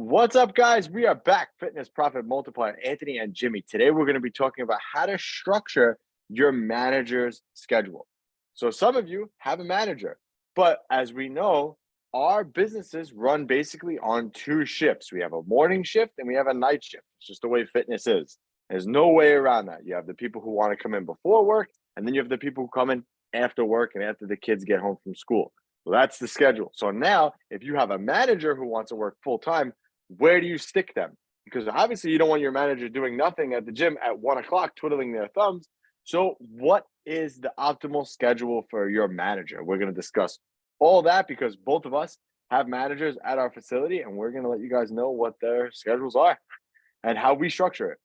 What's up, guys? We are back, Fitness Profit Multiplier, Anthony and Jimmy. Today, we're going to be talking about how to structure your manager's schedule. So, some of you have a manager, but as we know, our businesses run basically on two shifts. We have a morning shift and we have a night shift. It's just the way fitness is. There's no way around that. You have the people who want to come in before work, and then you have the people who come in after work and after the kids get home from school. So, that's the schedule. So, now if you have a manager who wants to work full time, where do you stick them? Because obviously you don't want your manager doing nothing at the gym at 1 o'clock, twiddling their thumbs. So, what is the optimal schedule for your manager? We're going to discuss all that because both of us have managers at our facility, and we're going to let you guys know what their schedules are and how we structure it.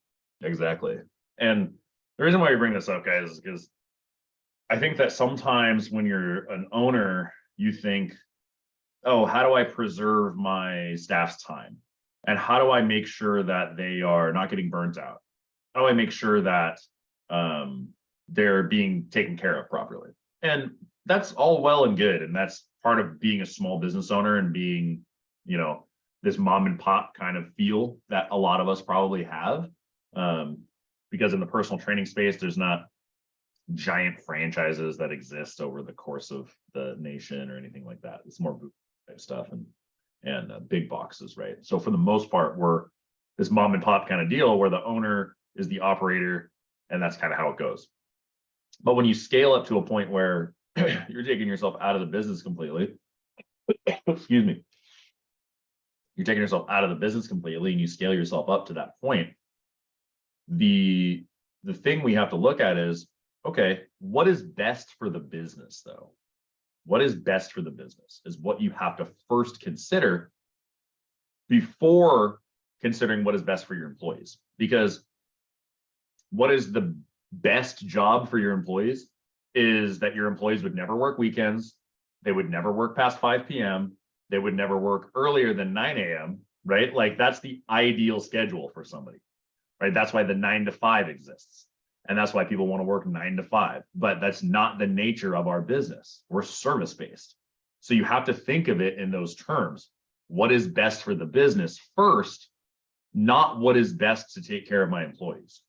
Exactly. And the reason why we bring this up, guys, is because I think that sometimes when you're an owner, you think, oh, how do I preserve my staff's time? And how do I make sure that they are not getting burnt out? How do I make sure that they're being taken care of properly? And that's all well and good. And that's part of being a small business owner and being, this mom and pop kind of feel that a lot of us probably have. Because in the personal training space, there's not giant franchises that exist over the course of the nation or anything like that. It's more type stuff and big boxes, right? So for the most part, we're this mom and pop kind of deal where the owner is the operator, and that's kind of how it goes. But when you scale up to a point where you're taking yourself out of the business completely, excuse me, you're taking yourself out of the business completely and you scale yourself up to that point, the thing we have to look at is, okay, what is best for the business though? What is best for the business is what you have to first consider before considering what is best for your employees. Because what is the best job for your employees is that your employees would never work weekends. They would never work past 5 p.m. They would never work earlier than 9 a.m., right? Like that's the ideal schedule for somebody, right? That's why the 9 to 5 exists. And that's why people want to work 9 to 5, but that's not the nature of our business. We're service-based. So you have to think of it in those terms. What is best for the business first, not what is best to take care of my employees.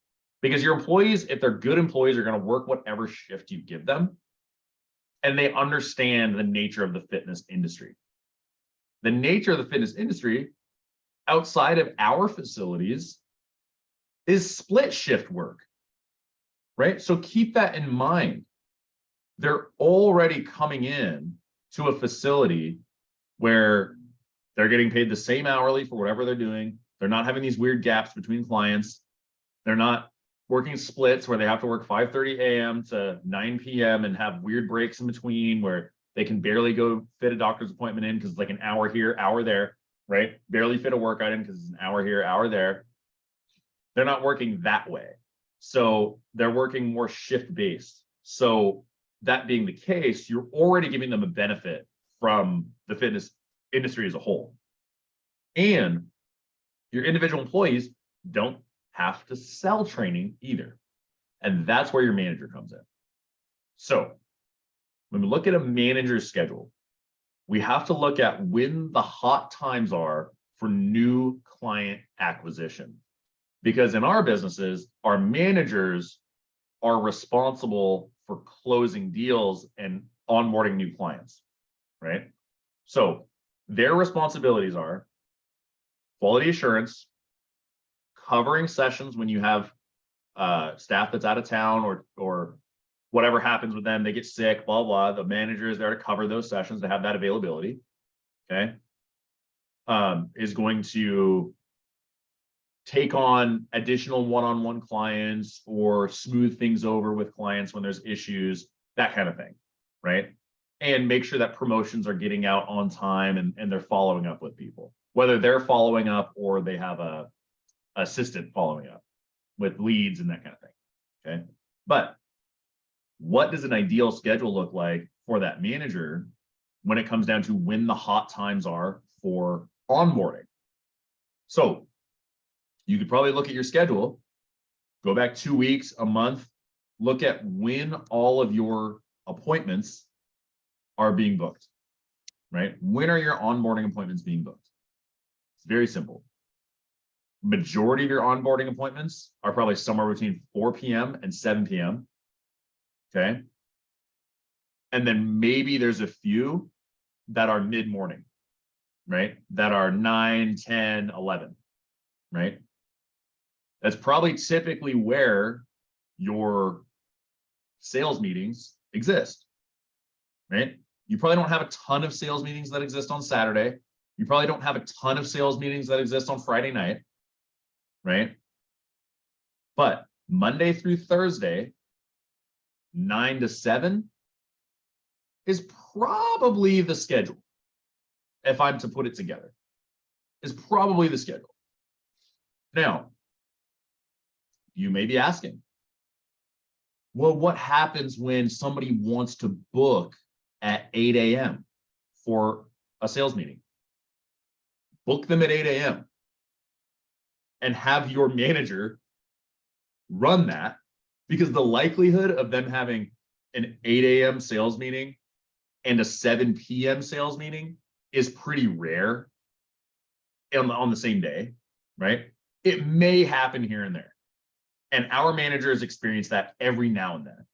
Because your employees, if they're good employees, are going to work whatever shift you give them. And they understand the nature of the fitness industry. The nature of the fitness industry outside of our facilities is split shift work. Right? So keep that in mind. They're already coming in to a facility where they're getting paid the same hourly for whatever they're doing. They're not having these weird gaps between clients. They're not working splits where they have to work 5:30 a.m. to 9 p.m. and have weird breaks in between where they can barely go fit a doctor's appointment in because it's like an hour here, hour there, right? Barely fit a workout in because it's an hour here, hour there. They're not working that way. So they're working more shift-based. So that being the case, you're already giving them a benefit from the fitness industry as a whole. And your individual employees don't have to sell training either. And that's where your manager comes in. So when we look at a manager's schedule, we have to look at when the hot times are for new client acquisition. Because in our businesses, our managers are responsible for closing deals and onboarding new clients, right? So their responsibilities are quality assurance, covering sessions when you have staff that's out of town or whatever happens with them, they get sick, blah, blah. The manager is there to cover those sessions, to have that availability, okay? Is going to take on additional one-on-one clients or smooth things over with clients when there's issues, that kind of thing, right? And make sure that promotions are getting out on time and they're following up with people, whether they're following up or they have a assistant following up with leads and that kind of thing, okay? But what does an ideal schedule look like for that manager when it comes down to when the hot times are for onboarding? So you could probably look at your schedule, go back 2 weeks, a month, look at when all of your appointments are being booked, right? When are your onboarding appointments being booked? It's very simple. Majority of your onboarding appointments are probably somewhere between 4 p.m. and 7 p.m. Okay. And then maybe there's a few that are mid-morning, right? That are 9, 10, 11, right? That's probably typically where your sales meetings exist, right? You probably don't have a ton of sales meetings that exist on Saturday. You probably don't have a ton of sales meetings that exist on Friday night, right? But Monday through Thursday, 9 to 7 is probably the schedule. If I'm to put it together, is probably the schedule. Now, you may be asking, well, what happens when somebody wants to book at 8 a.m. for a sales meeting? Book them at 8 a.m. and have your manager run that, because the likelihood of them having an 8 a.m. sales meeting and a 7 p.m. sales meeting is pretty rare on the same day, right? It may happen here and there. And our managers experience that every now and then.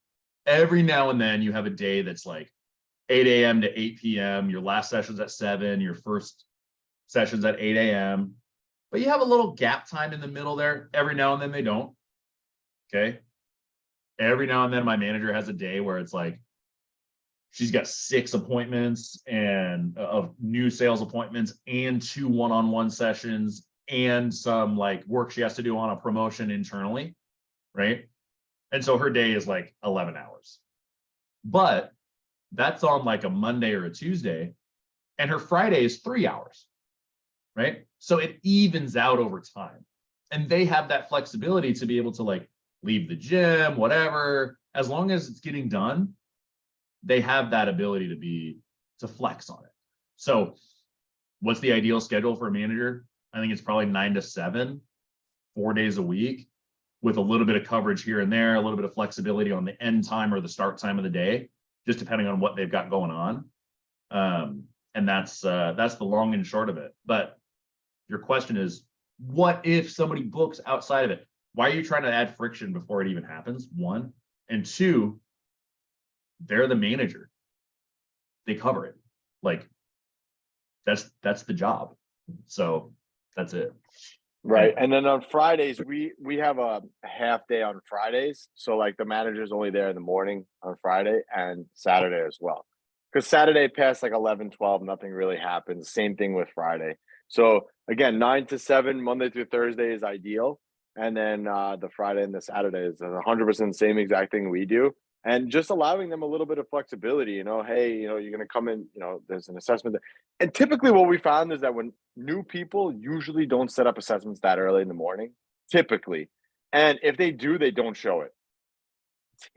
Every now and then you have a day that's like 8 a.m. to 8 p.m. Your last session's at 7, your first session's at 8 a.m. But you have a little gap time in the middle there. Every now and then they don't. Okay. Every now and then my manager has a day where it's like she's got 6 appointments and of new sales appointments and 2 one-on-one sessions and some like work she has to do on a promotion internally, right? And so her day is like 11 hours. But that's on like a Monday or a Tuesday, and her Friday is 3 hours, right? So it evens out over time. And they have that flexibility to be able to like leave the gym, whatever, as long as it's getting done, they have that ability to flex on it. So what's the ideal schedule for a manager? I think it's probably 9 to 7, 4 days a week, with a little bit of coverage here and there, a little bit of flexibility on the end time or the start time of the day, just depending on what they've got going on. And that's the long and short of it. But your question is, what if somebody books outside of it? Why are you trying to add friction before it even happens? 1. And 2, they're the manager. They cover it. Like that's the job. So that's it. Right. And then on Fridays, we have a half day on Fridays. So like the manager's only there in the morning on Friday and Saturday as well. Because Saturday past like 11, 12, nothing really happens. Same thing with Friday. So again, 9 to 7, Monday through Thursday is ideal. And then the Friday and the Saturday is 100% the same exact thing we do. And just allowing them a little bit of flexibility, hey, you're going to come in, there's an assessment. And typically what we found is that when new people usually don't set up assessments that early in the morning, typically. And if they do, they don't show it.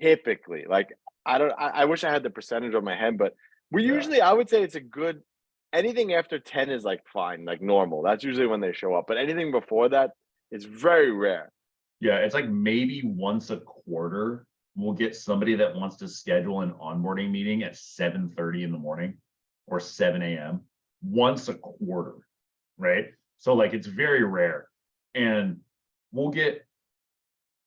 Typically. Like, I wish I had the percentage on my head, but we usually, I would say it's a good, anything after 10 is like fine, like normal. That's usually when they show up. But anything before that is very rare. Yeah, it's like maybe once a quarter we'll get somebody that wants to schedule an onboarding meeting at 7:30 in the morning or 7 a.m. once a quarter, right? So like it's very rare. And we'll get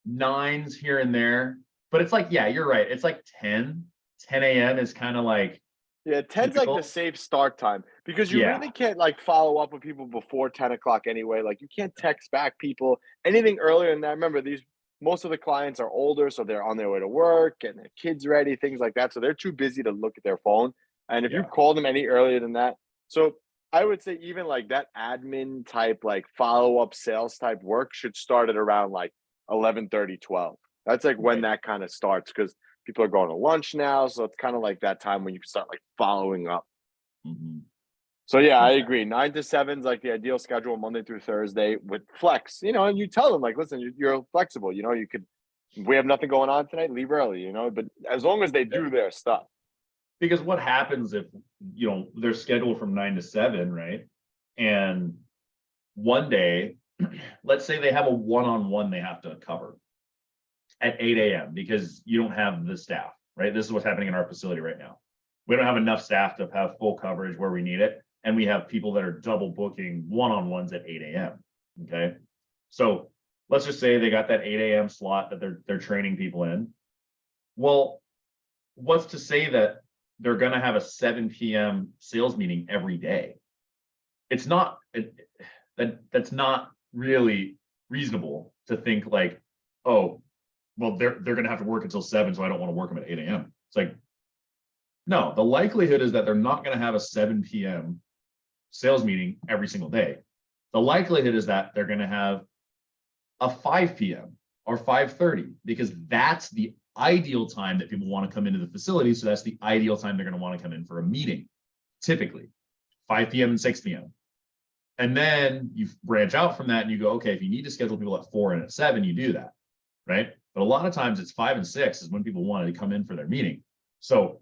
9s here and there, but it's like, yeah, you're right. It's like 10 a.m. is kind of like, yeah, 10's like the safe start time, because you really can't like follow up with people before 10 o'clock anyway. Like you can't text back people anything earlier than that. Remember, most of the clients are older, so they're on their way to work, getting their kids ready, things like that. So they're too busy to look at their phone. And if you call them any earlier than that, so I would say even like that admin type, like follow-up sales type work should start at around like 11:30, 12. That's like when that kind of starts, because people are going to lunch now. So it's kind of like that time when you start like following up. Mm-hmm. So yeah, I agree. 9 to 7 is like the ideal schedule, Monday through Thursday with flex, and you tell them like, listen, you're flexible, we have nothing going on tonight, leave early, but as long as they do their stuff. Because what happens if, they're scheduled from 9 to 7, right? And one day, let's say they have a one-on-one they have to cover at 8 a.m. because you don't have the staff, right? This is what's happening in our facility right now. We don't have enough staff to have full coverage where we need it. and we have people that are double booking one-on-ones at 8 a.m. Okay. So let's just say they got that 8 a.m. slot that they're training people in. Well, what's to say that they're going to have a 7 p.m. sales meeting every day? It's not that's not really reasonable to think like, oh, well, they're going to have to work until 7, so I don't want to work them at 8 a.m. It's like, no, the likelihood is that they're not going to have a 7 p.m. sales meeting every single day. The likelihood is that they're going to have a 5 p.m. or 5:30, because that's the ideal time that people want to come into the facility. So that's the ideal time they're going to want to come in for a meeting, typically 5 p.m. and 6 p.m. And then you branch out from that and you go, okay, if you need to schedule people at 4 and at 7, you do that, right? But a lot of times it's 5 and 6 is when people want to come in for their meeting. So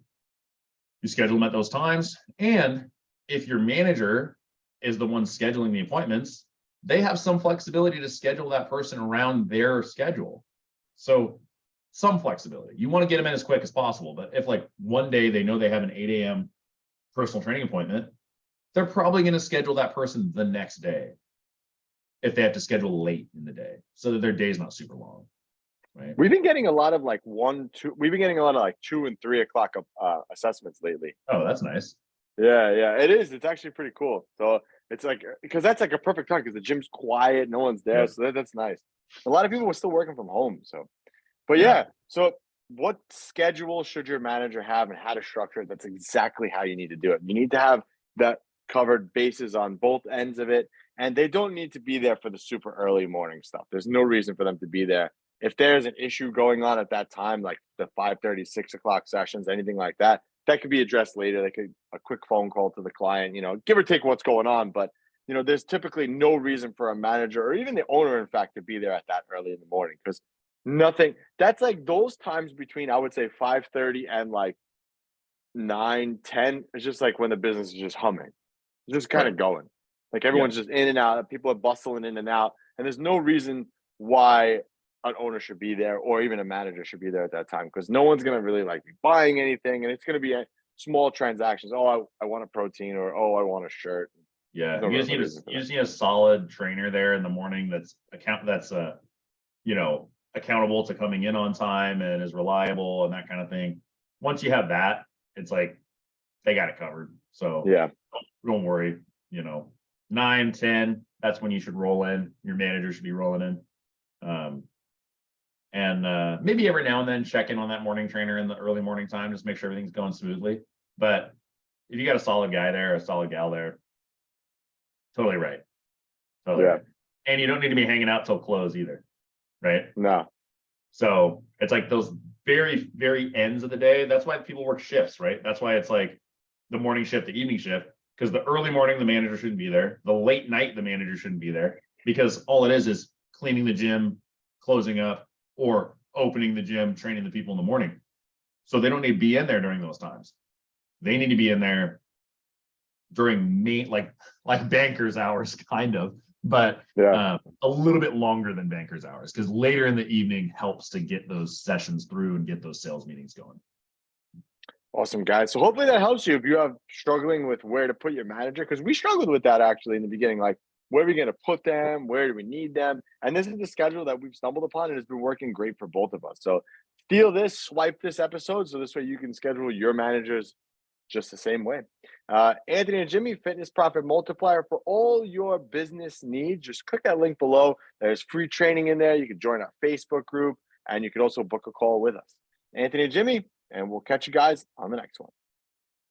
you schedule them at those times. And if your manager is the one scheduling the appointments, they have some flexibility to schedule that person around their schedule. So some flexibility. You want to get them in as quick as possible. But if like one day they know they have an 8 a.m. personal training appointment, they're probably going to schedule that person the next day if they have to schedule late in the day so that their day is not super long. Right. We've been getting a lot of like 1, 2. We've been getting a lot of like 2 and 3 o'clock assessments lately. Oh, that's nice. Yeah, it is. It's actually pretty cool. So it's like, because that's like a perfect time because the gym's quiet, no one's there, so that's nice. A lot of people were still working from home. So, but yeah. So what schedule should your manager have and how to structure it? That's exactly how you need to do it. You need to have that covered bases on both ends of it, and they don't need to be there for the super early morning stuff. There's no reason for them to be there. If there's an issue going on at that time, like the 5:30, 6 o'clock sessions, anything like that, that could be addressed later. They could a quick phone call to the client, give or take what's going on. But there's typically no reason for a manager or even the owner, in fact, to be there at that early in the morning, because nothing. That's like those times between, I would say, 5:30 and like 9, 10. It's just like when the business is just humming, it's just kind of going. Like everyone's just in and out. People are bustling in and out, and there's no reason why an owner should be there or even a manager should be there at that time, because no one's going to really like be buying anything, and it's going to be a small transactions. Oh, I want a protein, or oh, I want a shirt. Yeah, No you just need a solid trainer there in the morning that's accountable to coming in on time and is reliable and that kind of thing. Once you have that, it's like they got it covered. So yeah, don't worry. 9, 10, that's when you should roll in. Your manager should be rolling in. And maybe every now and then check in on that morning trainer in the early morning time, just make sure everything's going smoothly. But if you got a solid guy there, a solid gal there, totally right. Totally right. And you don't need to be hanging out till close either, right? No. So it's like those very, very ends of the day. That's why people work shifts, right? That's why it's like the morning shift, the evening shift, because the early morning, the manager shouldn't be there. The late night, the manager shouldn't be there, because all it is cleaning the gym, closing up, or opening the gym, training the people in the morning. So they don't need to be in there during those times. They need to be in there during like banker's hours, kind of, but a little bit longer than banker's hours, because later in the evening helps to get those sessions through and get those sales meetings going. Awesome, guys. So hopefully that helps you if you have struggling with where to put your manager, because we struggled with that actually in the beginning. Like, where are we going to put them? Where do we need them? And this is the schedule that we've stumbled upon, and it's been working great for both of us. So steal this, swipe this episode, so this way you can schedule your managers just the same way. Anthony and Jimmy, Fitness Profit Multiplier, for all your business needs. Just click that link below. There's free training in there. You can join our Facebook group, and you can also book a call with us. Anthony and Jimmy, and we'll catch you guys on the next one.